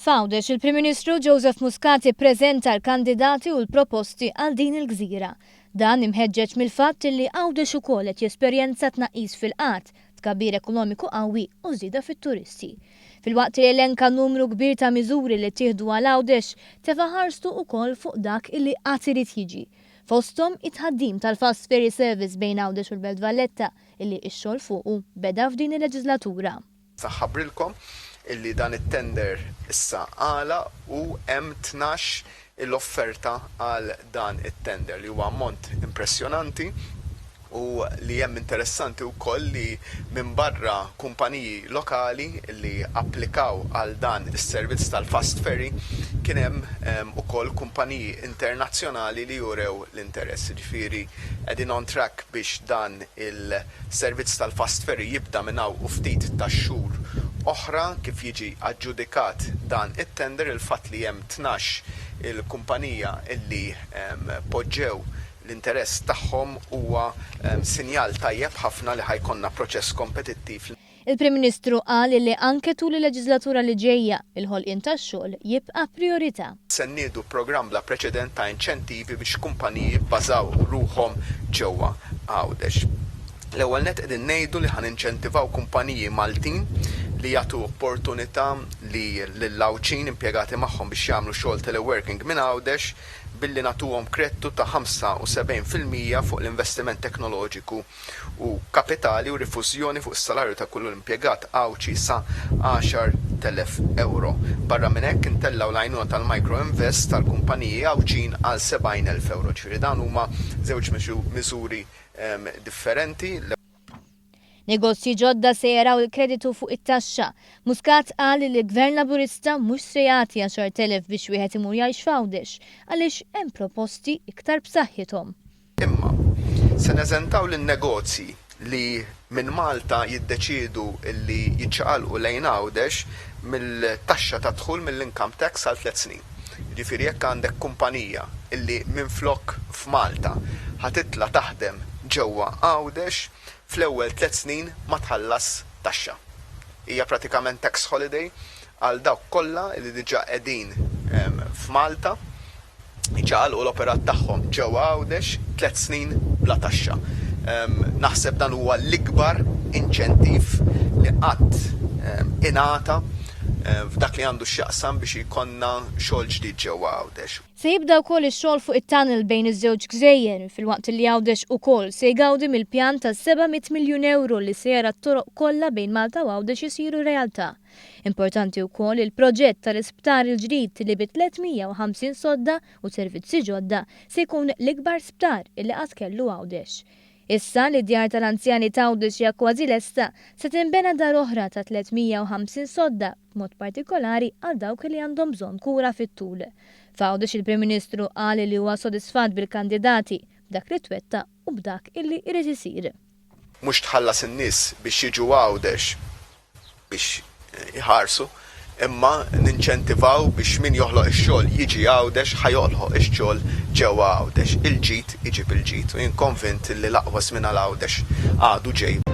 F'Għawdex il-Prim Ministru Joseph Muscat ippreżenta l-kandidati u l-proposti għal din il-gżira. Dan imħeġġeġ mill-fatt li Għawdex ukoll qed jesperjenza tnaqqis fil-qatt, tkabbir ekonomiku qawwi u żieda fit-turisti. Fil-waqt li elenka numru kbir ta' miżuri li ttieħdu għal Għawdex tefaħarstu wkoll fuq dak illi qatt irid jiġi. Fosthom it-tħaddim tal-Fast Ferry Service bejn Għawdex u l-Belt Valletta illi x-xogħol fuqu beda f'din il-leġislatura. Saħħabrilkom illi dan it-tender issa għala u hemm tnax l-offerta għal dan it-tender li huwa ammont impressjonanti u li hemm interessanti wkoll li minn barra kumpaniji lokali li applikaw għal dan is-servizz tal-Fast Ferry kien hemm ukoll kumpaniji internazzjonali li jurew l-interess. Ġifieri qegħdin on track biex dan il-servizz tal-Fast Ferry jibda minn hawn u ftit tax-xhur oħra kif jiġi aġġudikat dan it-tender il-fatt li hemm tnax il-kumpanija illi poġġew l-interess tagħhom huwa sinjal tajjeb ħafna li ħajkonna proċess kompetittiv. Il-Prim Ministru qal li anke tul il-leġislatura li ġejja il-ħolqien tax-xogħol jibqa' priorità. Se nniedu programm bla preċedent ta' inċentivi biex kumpaniji bbażaw ruhom ġewwa Għawdex. L-ewwel nett qegħdin ngħidu li ħaninċentivaw kumpaniji Maltin li jagħtu opportunità li lill-lawċin impjegati magħhom biex jagħmlu xogħol teleworking minn Għawdex billi nagħtuhom kredtu ta' 75% fuq l-investiment teknoloġiku u kapitali u rifużjoni fuq is-salarju ta' kull impjegat għawċi sa 10,000 euro. Barra minn hekk intellaw l-għajnuna tal-micro invest tal-kumpaniji għawċin għal 70,000 euro. Ġifieri dan huma żewġ miżuri differenti. Negozji ġodda se jaraw il-kreditu fuq it-taxxa. Muscat qal li l-Gvern Laburista mhux se jagħti 10,000 biex wieħed imur jgħix f'Għawdex għaliex hemm proposti iktar b'saħħithom. Imma se neżentaw lin-negozji li minn Malta jiddeċiedu li jiċċaqalqu lejn Għawdex mill-taxxa ta' dħul mill-income tax għal 3 snin. Jiġifieri jekk għandek kumpanija illi minflok f'Malta ħatitla taħdem ġewwa Għawdex fl-ewwel 3 snin ma tħallas taxxa. Hija pratikament tax holiday għal dawk kollha li diġà qegħdin f'Malta jiċċaqalqu l-operat tagħhom ġewwa Għawdex 3 snin bla taxxa. Naħseb dan huwa l-ikbar inċentiv li qatt ingħata f'dak li għandu x'jaqsam biex ikonna xogħol ġdid ġewwa Għawdex. Se jibda wkoll ix-xogħol fuq it-tunnel bejn iż-żewġ gżejjer filwaqt li Għawdex ukoll se jgawdi mill-pjan ta' 700 miljun euro li se jara t-toroq kollha bejn Malta u Għawdex isiru realtà. Importanti wkoll il-proġett tal-isptar il-ġdid li bi 350 sodda u servizzi ġodda se jkun l-ikbar sptar illi qatt kellu Għawdex. Issa li djar tal-anzjani ta' Għawdex hija kważi lesta se tinbena dar oħra ta' 350 sodda b'mod partikolari għal dawk li għandhom bżonn kura fit-tul. F'Għawdex il-Prim Ministru qal li huwa sodisfatt bil-kandidati b'dak li twetta u b'dak illi jrid isir. Mhux tħallas in-nies biex jiġu Għawdex biex iħarsu, imma ninċentivaw biex min joħloq ix-xogħol jiġi Għawdex ħajoħloq ix-xogħol ġewwa Għawdex. Il-ġid iġib il-ġid u jien konvint li l-aqwa żmien għal Għawdex għadu ġej.